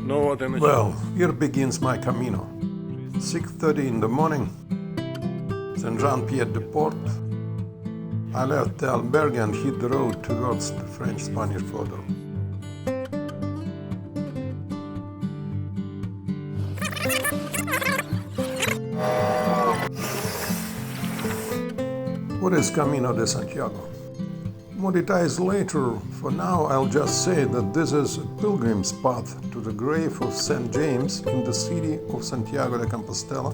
Well, here begins my Camino. 6:30 in the morning, Saint-Jean-Pied-de-Port. I left the albergue and hit the road towards the French-Spanish border. What is Camino de Santiago? More details later. For now, I'll just say that this is a pilgrim's path to the grave of St. James in the city of Santiago de Compostela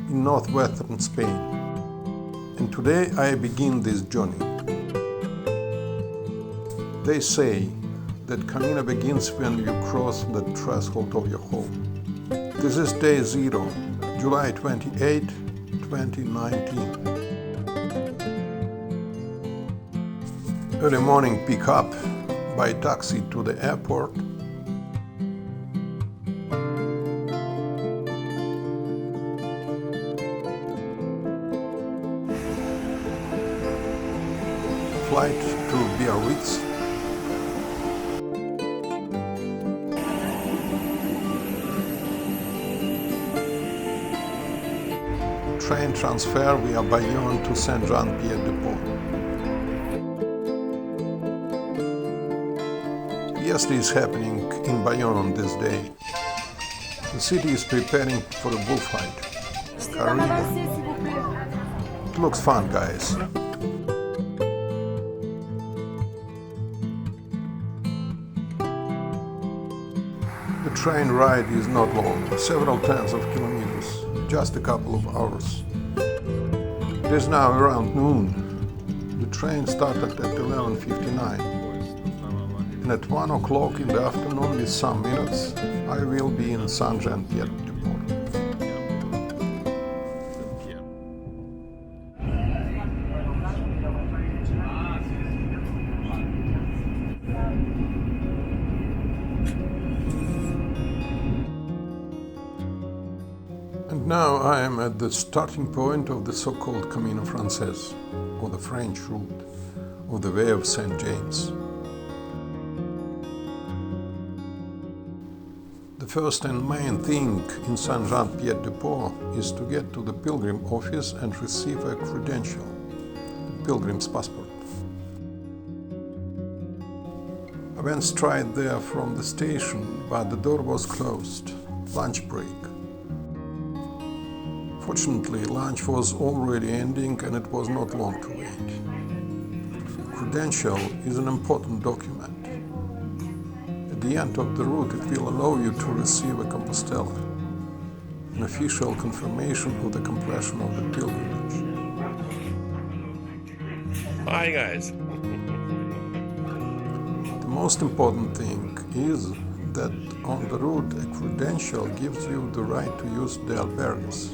in northwestern Spain. And today I begin this journey. They say that Camino begins when you cross the threshold of your home. This is day 0, July 28, 2019. Early morning pick-up by taxi to the airport. Flight to Biarritz. Train transfer via Bayonne to Saint-Jean-Pied-de-Port. Fiesta is happening in Bayonne on this day. The city is preparing for a bullfight. It looks fun, guys. The train ride is not long, several tens of kilometers, just a couple of hours. It is now around noon. The train started at 11:59. And at 1 o'clock in the afternoon, with some minutes, I will be in Saint-Jean-Pied-de-Port. And now I am at the starting point of the so-called Camino Frances, or the French route of the Way of St. James. The first and main thing in Saint-Jean-Pied-de-Port is to get to the pilgrim office and receive a credential, the pilgrim's passport. I went straight there from the station, but the door was closed. Lunch break. Fortunately, lunch was already ending and it was not long to wait. Credential is an important document. At the end of the route, it will allow you to receive a Compostela, an official confirmation of the completion of the pilgrimage. Hi guys! The most important thing is that on the route a credential gives you the right to use the albergues.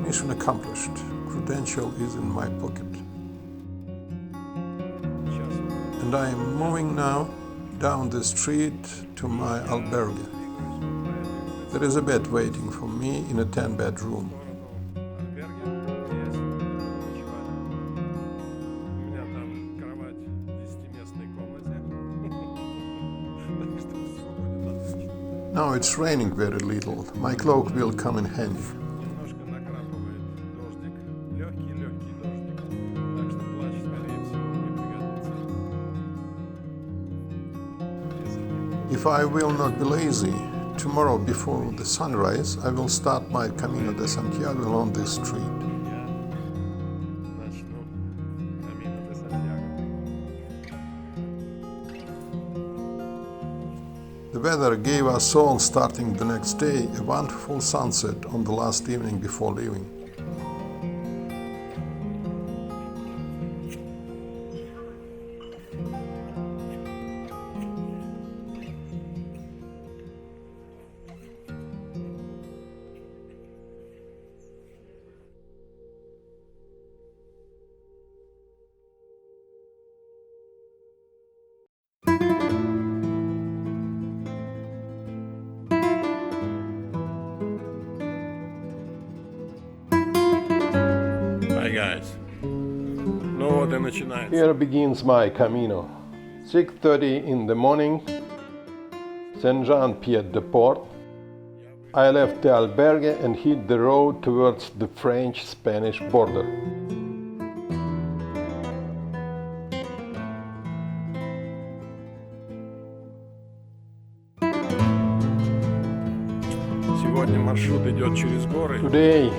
Mission accomplished. Credential is in my pocket. And I am moving now down the street to my albergue. There is a bed waiting for me in a 10-bedroom. Now it's raining very little. My cloak will come in handy. If I will not be lazy, tomorrow before the sunrise, I will start my Camino de Santiago along this street. The weather gave us all, starting the next day, a wonderful sunset on the last evening before leaving. guys. Ну вот и начинается. Here begins my Camino. 6:30 in the morning, Saint-Jean-Pied-de-Port. I left the albergue and hit the road towards the French-Spanish border. Сегодня маршрут идет через горы. Today,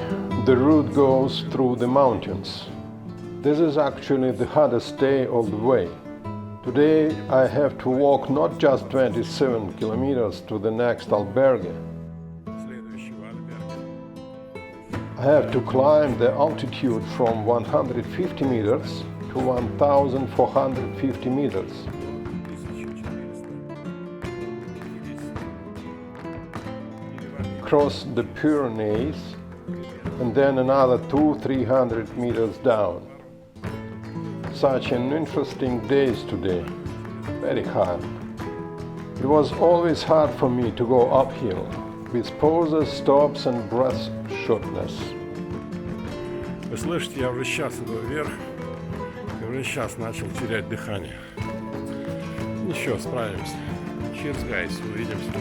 the route goes through the mountains. This is actually the hardest day of the way. Today, I have to walk not just 27 kilometers to the next albergue. I have to climb the altitude from 150 meters to 1,450 meters. Cross the Pyrenees and then another 200-300 meters down. Such an interesting day today, very hard. It was always hard for me to go uphill, with pauses, stops and breath shortness. Вы слышите, я уже сейчас иду вверх, и уже сейчас начал терять дыхание. Ничего, справимся. Cheers, guys, увидимся.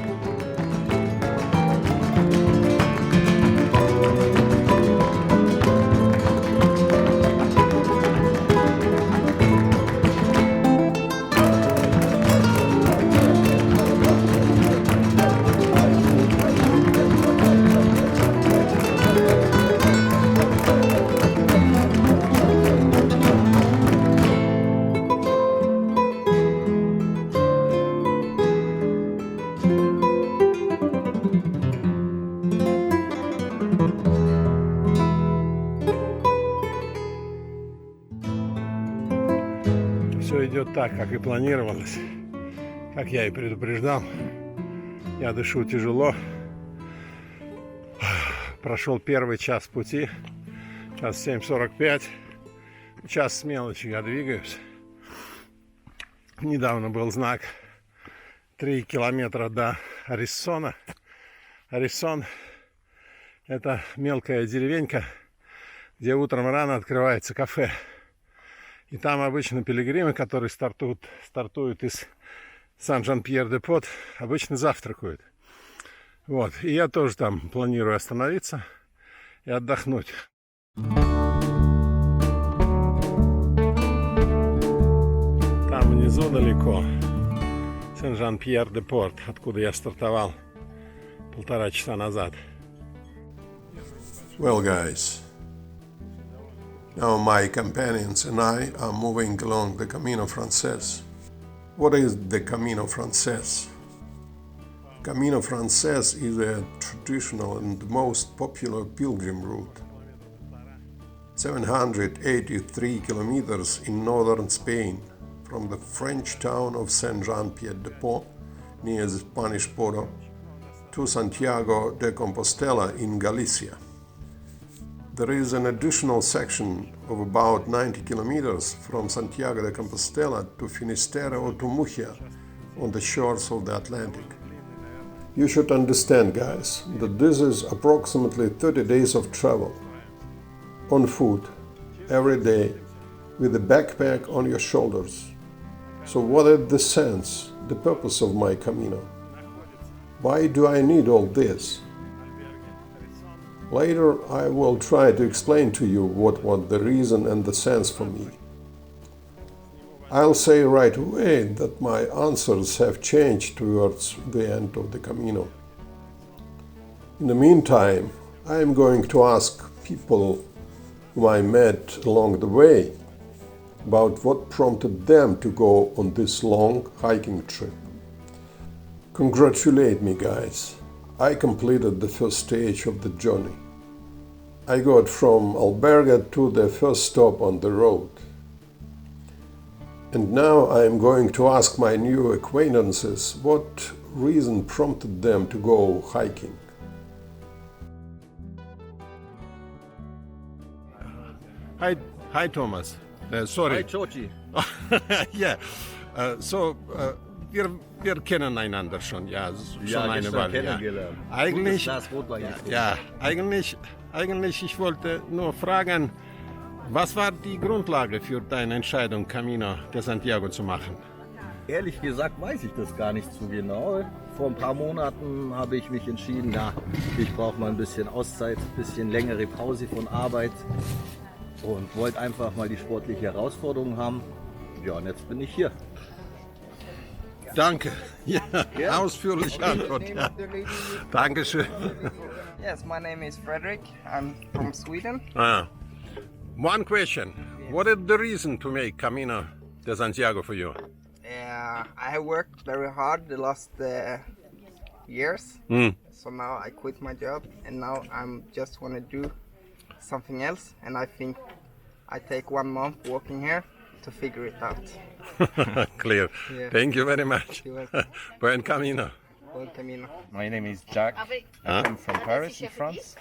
Все идет так, как и планировалось, как я и предупреждал. Я дышу тяжело. Прошел первый час пути, сейчас 7:45. Час с мелочью я двигаюсь. Недавно был знак 3 километра до Ариссона. Ариссон — это мелкая деревенька, где утром рано открывается кафе. И там обычно пилигримы, которые стартуют из Сан-Жан-Пьер-де-Пот, обычно завтракают. Вот. И я тоже там планирую остановиться и отдохнуть. Там внизу далеко Сен-Жан-Пьер-де-Порт, откуда я стартовал 1,5 часа назад. Well, guys, now my companions and I are moving along the Camino Frances. What is the Camino Frances? Camino Frances is a traditional and most popular pilgrim route. 783 kilometers in northern Spain, from the French town of Saint-Jean-Pied-de-Port, near the Spanish border, to Santiago de Compostela in Galicia. There is an additional section of about 90 kilometers from Santiago de Compostela to Finisterre or to Murcia on the shores of the Atlantic. You should understand, guys, that this is approximately 30 days of travel, on foot, every day, with a backpack on your shoulders. So what is the sense, the purpose of my Camino? Why do I need all this? Later I will try to explain to you what was the reason and the sense for me. I'll say right away that my answers have changed towards the end of the Camino. In the meantime, I am going to ask people whom I met along the way about what prompted them to go on this long hiking trip. Congratulate me, guys. I completed the first stage of the journey. I got from albergue to the first stop on the road. And now I am going to ask my new acquaintances what reason prompted them to go hiking. Hi, Thomas. Sorry. Hi, Georgie. Yeah. Wir kennen einander schon, ja, schon eine Weile. Kennengelernt. Eigentlich, Glas Rotwein ja, eigentlich, ich wollte nur fragen, Was war die Grundlage für deine Entscheidung, Camino de Santiago zu machen? Ehrlich gesagt weiß ich das gar nicht so genau. Vor ein paar Monaten habe ich mich entschieden, ja, ich brauche mal ein bisschen Auszeit, ein bisschen längere Pause von Arbeit und wollte einfach mal die sportliche Herausforderung haben. Ja, und jetzt bin ich hier. Danke. Ja, ausführliche Antwort. Ja. Dankeschön. Yes, my name is Frederick. I'm from Sweden. One question. What is the reason to make Camino de Santiago for you? I have worked very hard the last years. So now I quit my job and now I'm just want to do something else. And I think I take 1 month walking here to figure it out. Clear. Yeah. Thank you very much. You're welcome. Buen Camino. Buen camino. My name is Jack. I'm from Paris in France.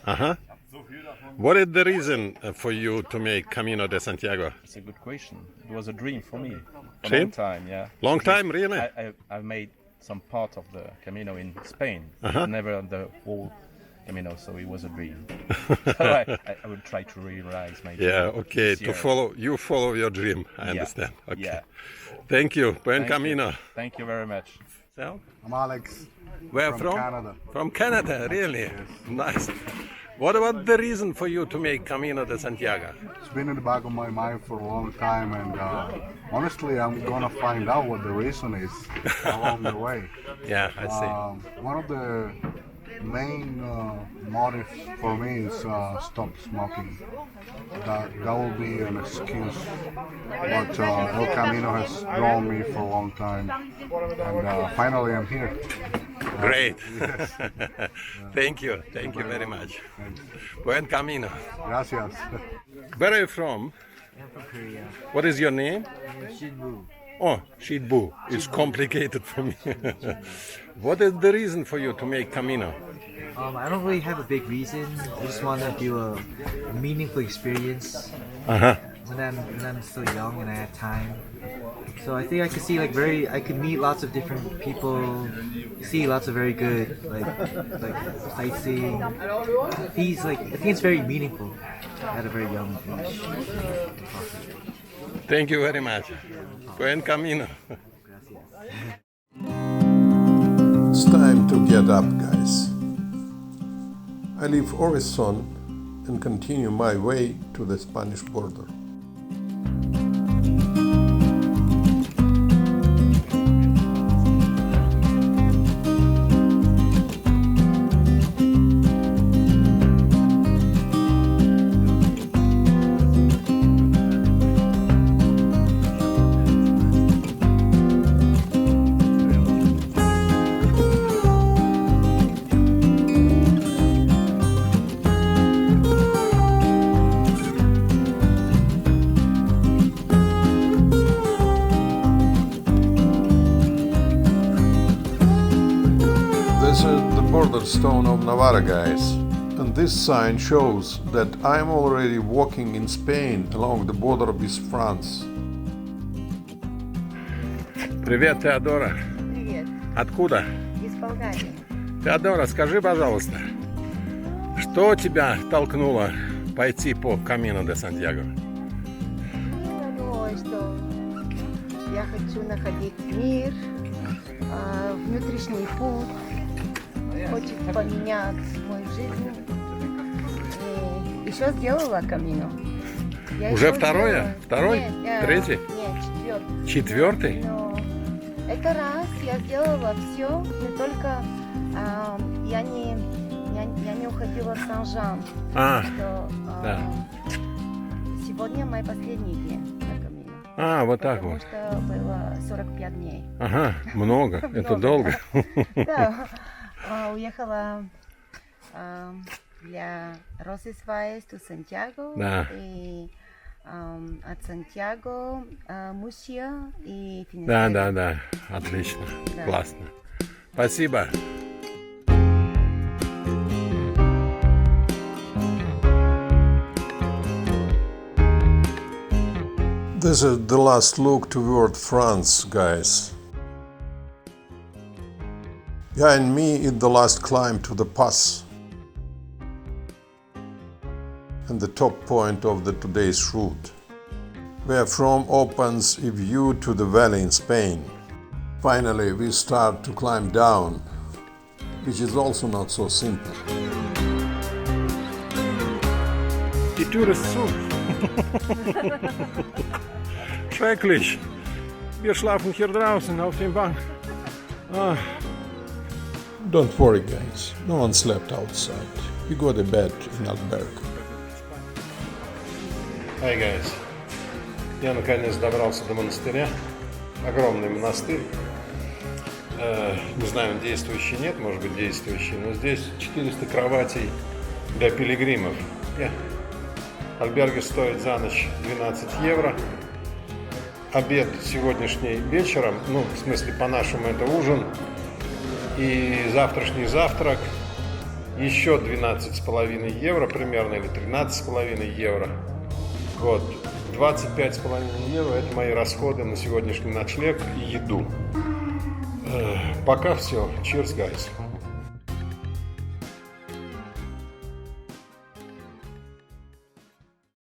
What is the reason for you to make Camino de Santiago? It's a good question. It was a dream for me. A Dream? long time, yeah. Long time, really? I've made some part of the Camino in Spain. Never the whole Camino, so it was a dream. So I would try to realize maybe. Yeah, okay. this To year. follow your dream. I Yeah, understand. Okay. yeah. Thank you. Buen Thank you. Camino. Thank you very much. So, I'm Alex. where From from? Canada. From Canada, really? Nice. What about the reason for you to make Camino de Santiago? It's been in the back of my mind for a long time, and honestly, I'm gonna find out what the reason is along the way. Yeah, I see. One of the main motives for me is stop smoking. That will be an excuse, but El Camino has drawn me for a long time, and finally I'm here. Great. Yes. Thank you very much. Buen Camino. Gracias. Where are you from? I'm from Korea. What is your name? Shinbu. Oh, Shidbu. It's complicated for me. What is the reason for you to make Camino? I don't really have a big reason. I just want to do a meaningful experience when I'm still young and I have time. So I think I could see I could meet lots of different people, see lots of very good like sightseeing. I think it's very meaningful at a very young age. Thank you very much. Buen Camino. It's time to get up, guys. I leave Horizon and continue my way to the Spanish border. This is the border stone of Navarra, guys. And this sign shows that I'm already walking in Spain along the border with France. Привет, Теодора. Привет, Откуда? из Болгарии. Теодора, скажи, пожалуйста, что тебя толкнуло пойти по Камино де Сантьяго? Ну, что я хочу находить мир, внутренний путь, хочет поменять мою жизнь. И еще сделала камино. Я Уже еще второе? сделала. Второй? Нет, Третий? Нет, четвертый. Четвертый? Но это раз я сделала все, но только я не уходила в Сан-Жан. Что, да. Сегодня мой последний день на камино. Вот так Потому вот. что было 45 дней. Ага, много. Это Много, долго. Да. Уехала для Росисвайс до Сантьяго. Да. И от Сантьяго Мусия и Финистерия. Да. Отлично. Да. Классно. Спасибо. This is the last look toward France, guys. Behind me is the last climb to the pass. and the top point of the today's route, where from opens a view to the valley in Spain. Finally, we start to climb down, which is also not so simple. Die Tür ist zu. Schrecklich. Wir schlafen hier draußen auf dem Bank. Don't worry, guys, no one slept outside. We got a bed in Alberca. Hi guys. Я наконец добрался до монастыря. Огромный монастырь. Не знаю, он действующий, нет, может быть действующий, но здесь 400 кроватей для пилигримов. Альберге стоит за ночь 12 евро. Обед сегодняшний вечером, ну, в смысле, по-нашему это ужин. И завтрашний завтрак еще 12,5 евро примерно, или 13,5 евро. Вот, 25,5 евро – это мои расходы на сегодняшний ночлег и еду. Пока все. Cheers, guys.